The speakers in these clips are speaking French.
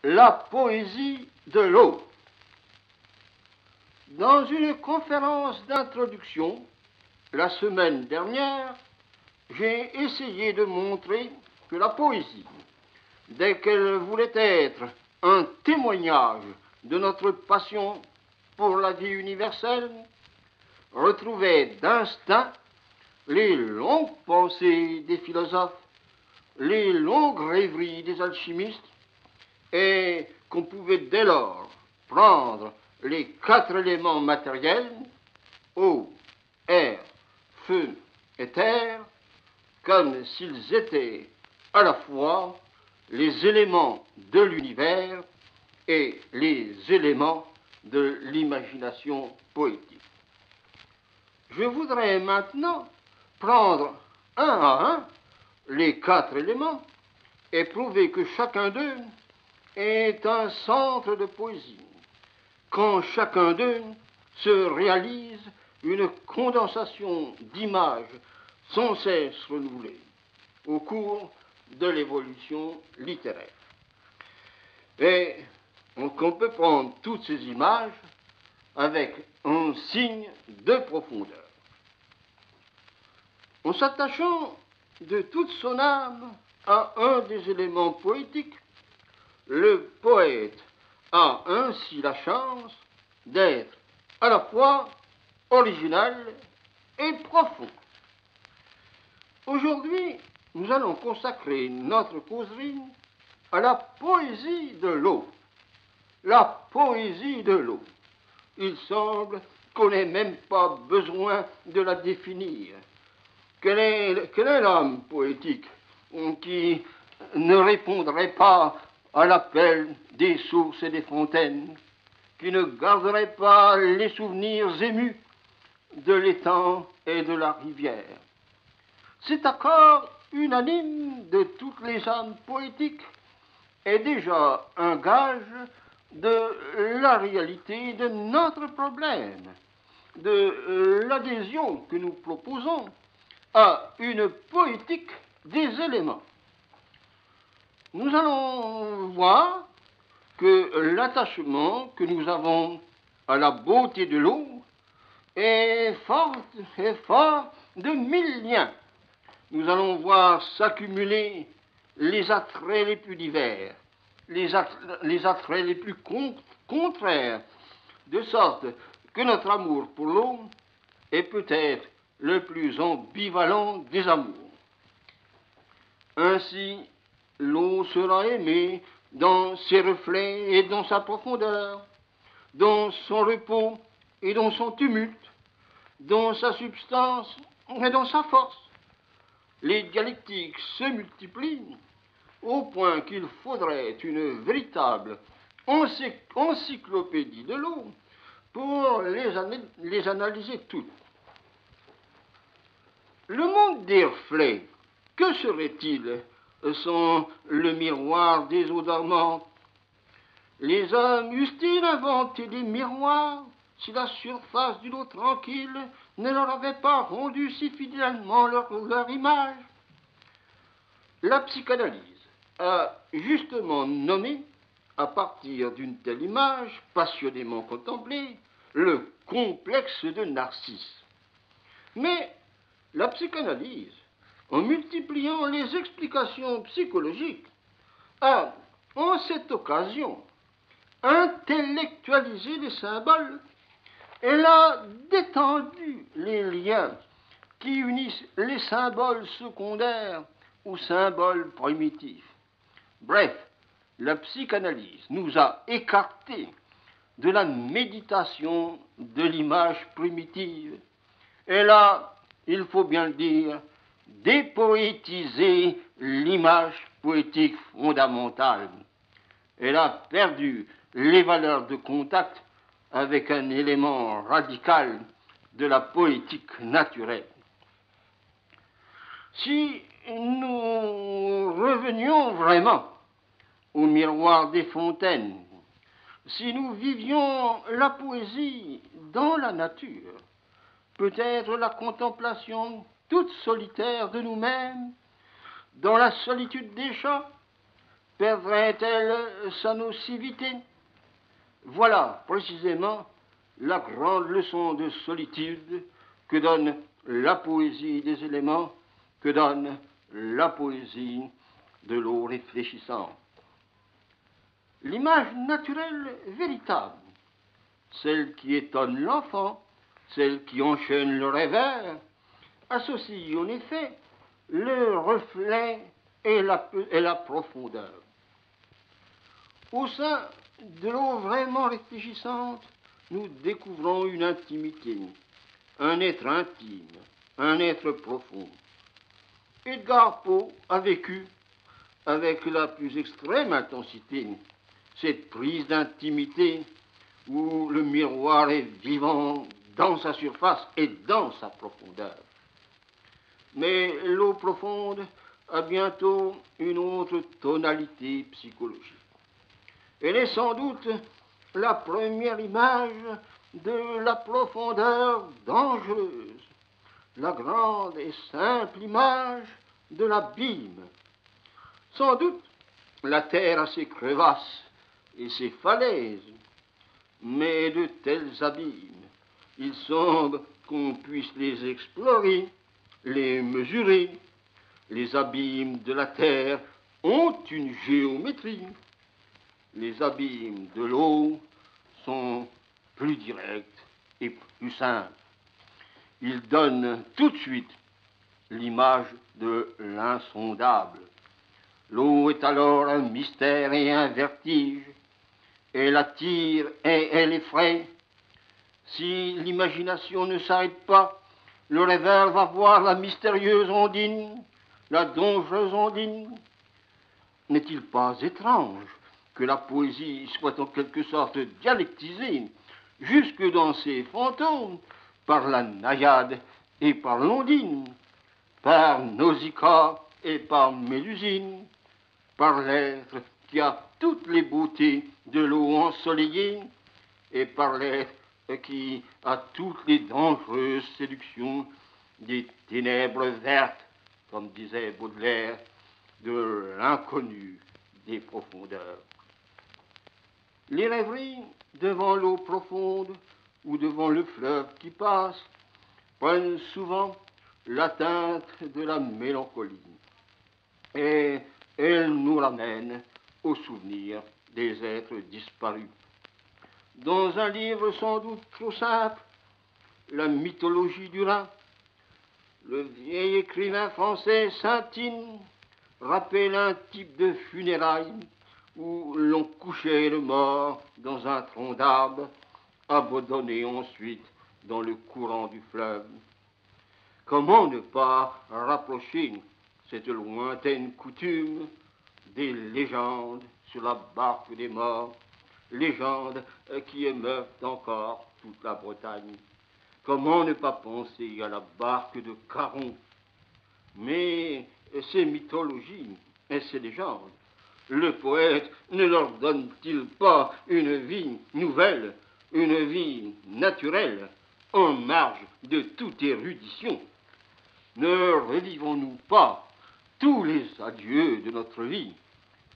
La poésie de l'eau. Dans une conférence d'introduction, la semaine dernière, j'ai essayé de montrer que la poésie, dès qu'elle voulait être un témoignage de notre passion pour la vie universelle, retrouvait d'instinct les longues pensées des philosophes, les longues rêveries des alchimistes, et qu'on pouvait dès lors prendre les 4 éléments matériels, eau, air, feu et terre, comme s'ils étaient à la fois les éléments de l'univers et les éléments de l'imagination poétique. Je voudrais maintenant prendre un à un les 4 éléments et prouver que chacun d'eux est un centre de poésie, quand chacun d'eux se réalise une condensation d'images sans cesse renouvelées au cours de l'évolution littéraire. Et qu'on peut prendre toutes ces images avec un signe de profondeur. En s'attachant de toute son âme à un des éléments poétiques, le poète a ainsi la chance d'être à la fois original et profond. Aujourd'hui, nous allons consacrer notre causerie à la poésie de l'eau. La poésie de l'eau. Il semble qu'on n'ait même pas besoin de la définir. Quel est l'homme poétique qui ne répondrait pas à l'appel des sources et des fontaines, qui ne garderait pas les souvenirs émus de l'étang et de la rivière? Cet accord unanime de toutes les âmes poétiques est déjà un gage de la réalité de notre problème, de l'adhésion que nous proposons à une poétique des éléments. Nous allons voir que l'attachement que nous avons à la beauté de l'eau est fort de 1000 liens. Nous allons voir s'accumuler les attraits les plus divers, les attraits les plus contraires, de sorte que notre amour pour l'eau est peut-être le plus ambivalent des amours. Ainsi, l'eau sera aimée dans ses reflets et dans sa profondeur, dans son repos et dans son tumulte, dans sa substance et dans sa force. Les dialectiques se multiplient au point qu'il faudrait une véritable encyclopédie de l'eau pour les analyser toutes. Le monde des reflets, que serait-il sans le miroir des eaux dormantes? Les hommes eussent-ils inventé des miroirs si la surface d'une eau tranquille ne leur avait pas rendu si fidèlement leur image? La psychanalyse a justement nommé, à partir d'une telle image passionnément contemplée, le complexe de Narcisse. Mais la psychanalyse, en multipliant les explications psychologiques, a, en cette occasion, intellectualisé les symboles. Elle a détendu les liens qui unissent les symboles secondaires aux symboles primitifs. Bref, la psychanalyse nous a écartés de la méditation de l'image primitive. Elle a, il faut bien le dire, dépoétisé l'image poétique fondamentale. Elle a perdu les valeurs de contact avec un élément radical de la poétique naturelle. Si nous revenions vraiment au miroir des fontaines, si nous vivions la poésie dans la nature, peut-être la contemplation toute solitaire de nous-mêmes, dans la solitude des champs, perdrait-elle sa nocivité? Voilà précisément la grande leçon de solitude que donne la poésie des éléments, que donne la poésie de l'eau réfléchissante. L'image naturelle véritable, celle qui étonne l'enfant, celle qui enchaîne le rêveur, associe en effet le reflet et la profondeur. Au sein de l'eau vraiment réfléchissante, nous découvrons une intimité, un être intime, un être profond. Edgar Poe a vécu avec la plus extrême intensité cette prise d'intimité où le miroir est vivant dans sa surface et dans sa profondeur. Mais l'eau profonde a bientôt une autre tonalité psychologique. Elle est sans doute la première image de la profondeur dangereuse, la grande et simple image de l'abîme. Sans doute, la terre a ses crevasses et ses falaises, mais de tels abîmes, il semble qu'on puisse les explorer, les mesurer. Les abîmes de la terre ont une géométrie. Les abîmes de l'eau sont plus directs et plus simples. Ils donnent tout de suite l'image de l'insondable. L'eau est alors un mystère et un vertige. Elle attire et elle effraie. Si l'imagination ne s'arrête pas, le rêveur va voir la mystérieuse Ondine, la dangereuse Ondine. N'est-il pas étrange que la poésie soit en quelque sorte dialectisée, jusque dans ses fantômes, par la naïade et par l'ondine, par Nausicaa et par Mélusine, par l'être qui a toutes les beautés de l'eau ensoleillée, et par l'être qui a toutes les dangereuses séductions des ténèbres vertes, comme disait Baudelaire, de l'inconnu des profondeurs. Les rêveries devant l'eau profonde ou devant le fleuve qui passe prennent souvent la teinte de la mélancolie et elles nous ramènent au souvenir des êtres disparus. Dans un livre sans doute trop simple, La mythologie du Rhin, le vieil écrivain français Saintine rappelle un type de funérailles où l'on couchait le mort dans un tronc d'arbre, abandonné ensuite dans le courant du fleuve. Comment ne pas rapprocher cette lointaine coutume des légendes sur la barque des morts, légendes qui émeuvent encore toute la Bretagne. Comment ne pas penser à la barque de Caron? Mais ces mythologies et ces légendes, le poète ne leur donne-t-il pas une vie nouvelle, une vie naturelle, en marge de toute érudition? Ne revivons-nous pas tous les adieux de notre vie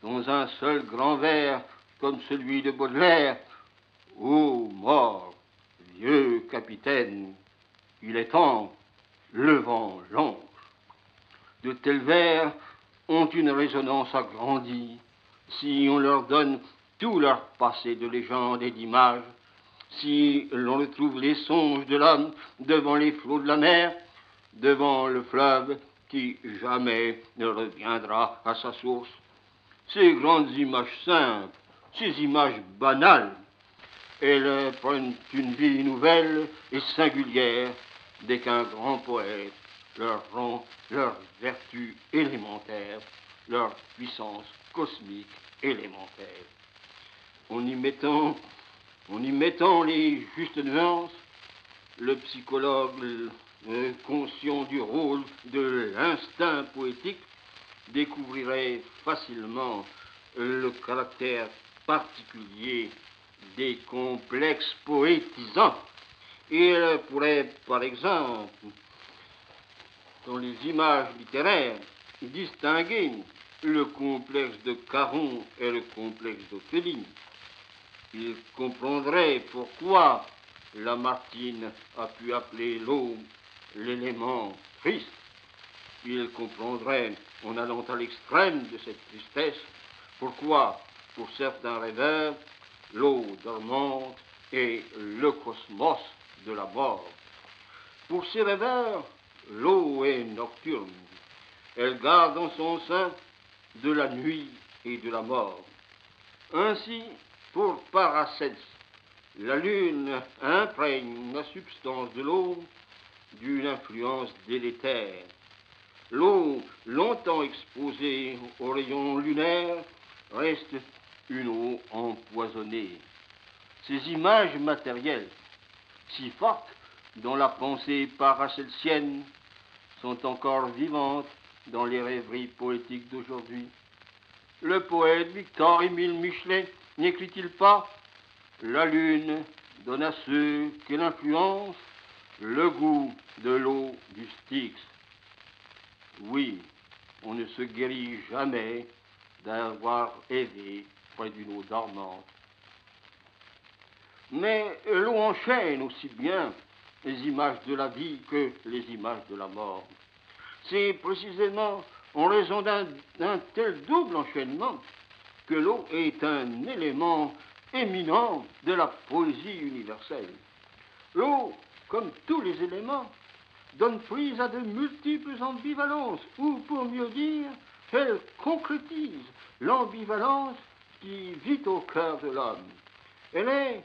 dans un seul grand vers comme celui de Baudelaire? Ô mort, vieux capitaine, il est temps, levant l'ancre. De tels vers ont une résonance agrandie si on leur donne tout leur passé de légendes et d'images, si l'on retrouve les songes de l'homme devant les flots de la mer, devant le fleuve qui jamais ne reviendra à sa source. Ces grandes images simples, ces images banales, elles prennent une vie nouvelle et singulière dès qu'un grand poète leur rend leur vertu élémentaire, leur puissance cosmique élémentaire. En y mettant les justes nuances, le psychologue conscient du rôle de l'instinct poétique découvrirait facilement le caractère particulier des complexes poétisants. Il pourrait, par exemple, dans les images littéraires, distinguer le complexe de Caron et le complexe d'Ophélie. Il comprendrait pourquoi Lamartine a pu appeler l'eau l'élément triste. Il comprendrait, en allant à l'extrême de cette tristesse, pourquoi, pour certains rêveurs, l'eau dormante est le cosmos de la mort. Pour ces rêveurs, l'eau est nocturne. Elle garde en son sein de la nuit et de la mort. Ainsi, pour Paracelse, la lune imprègne la substance de l'eau d'une influence délétère. L'eau, longtemps exposée aux rayons lunaires, reste une eau empoisonnée. Ces images matérielles, si fortes dans la pensée paracelsienne, sont encore vivantes dans les rêveries poétiques d'aujourd'hui. Le poète Victor-Émile Michelet n'écrit-il pas « La lune donne à ceux qu'elle influence le goût de l'eau du Styx ». Oui, on ne se guérit jamais d'avoir rêvé près d'une eau dormante. Mais l'eau enchaîne aussi bien les images de la vie que les images de la mort. C'est précisément en raison d'un tel double enchaînement que l'eau est un élément éminent de la poésie universelle. L'eau, comme tous les éléments, donne prise à de multiples ambivalences, ou pour mieux dire, elle concrétise l'ambivalence qui vit au cœur de l'homme. Elle est,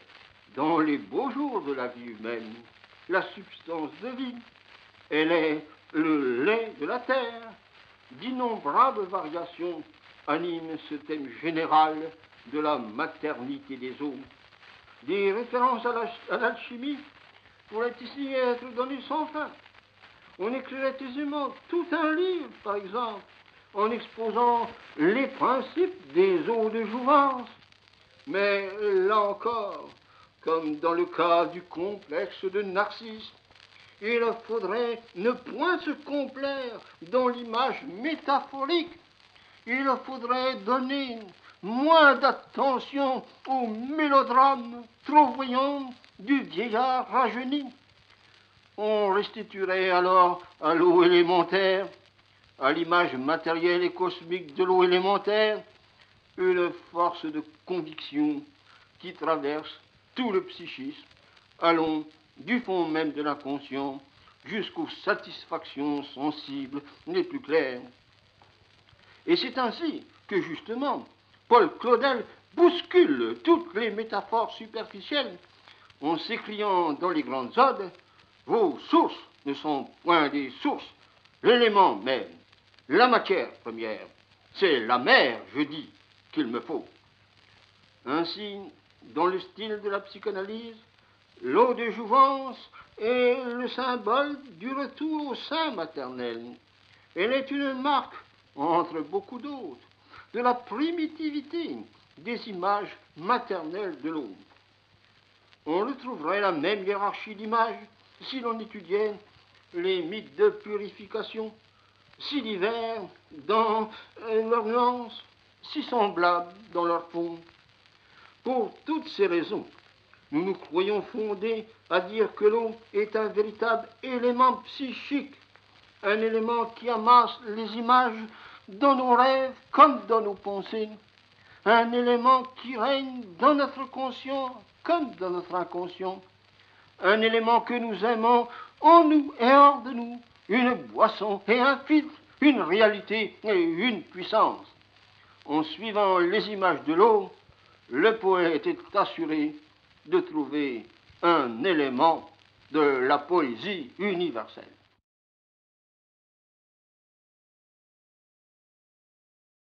dans les beaux jours de la vie humaine, la substance de vie. Elle est le lait de la terre. D'innombrables variations animent ce thème général de la maternité des eaux. Des références à l'alchimie pourraient ici être données sans fin. On écrirait aisément tout un livre, par exemple, en exposant les principes des eaux de jouvence. Mais là encore, comme dans le cas du complexe de Narcisse, il faudrait ne point se complaire dans l'image métaphorique. Il faudrait donner moins d'attention au mélodrame trop voyant du vieillard rajeuni. On restituerait alors à l'eau élémentaire, à l'image matérielle et cosmique de l'eau élémentaire, une force de conviction qui traverse tout le psychisme, allant du fond même de l'inconscient jusqu'aux satisfactions sensibles les plus claires. Et c'est ainsi que, justement, Paul Claudel bouscule toutes les métaphores superficielles en s'écriant dans les grandes odes « Vos sources ne sont point des sources, l'élément même, la matière première, c'est la mer, je dis, qu'il me faut. » Ainsi, dans le style de la psychanalyse, l'eau de jouvence est le symbole du retour au sein maternel. Elle est une marque, entre beaucoup d'autres, de la primitivité des images maternelles de l'eau. On retrouverait la même hiérarchie d'images si l'on étudiait les mythes de purification, si divers dans leurs nuances, si semblables dans leur fond. Pour toutes ces raisons, nous nous croyons fondés à dire que l'eau est un véritable élément psychique, un élément qui amasse les images dans nos rêves comme dans nos pensées, un élément qui règne dans notre conscient comme dans notre inconscient, un élément que nous aimons en nous et hors de nous, une boisson et un filtre, une réalité et une puissance. En suivant les images de l'eau, le poète est assuré de trouver un élément de la poésie universelle.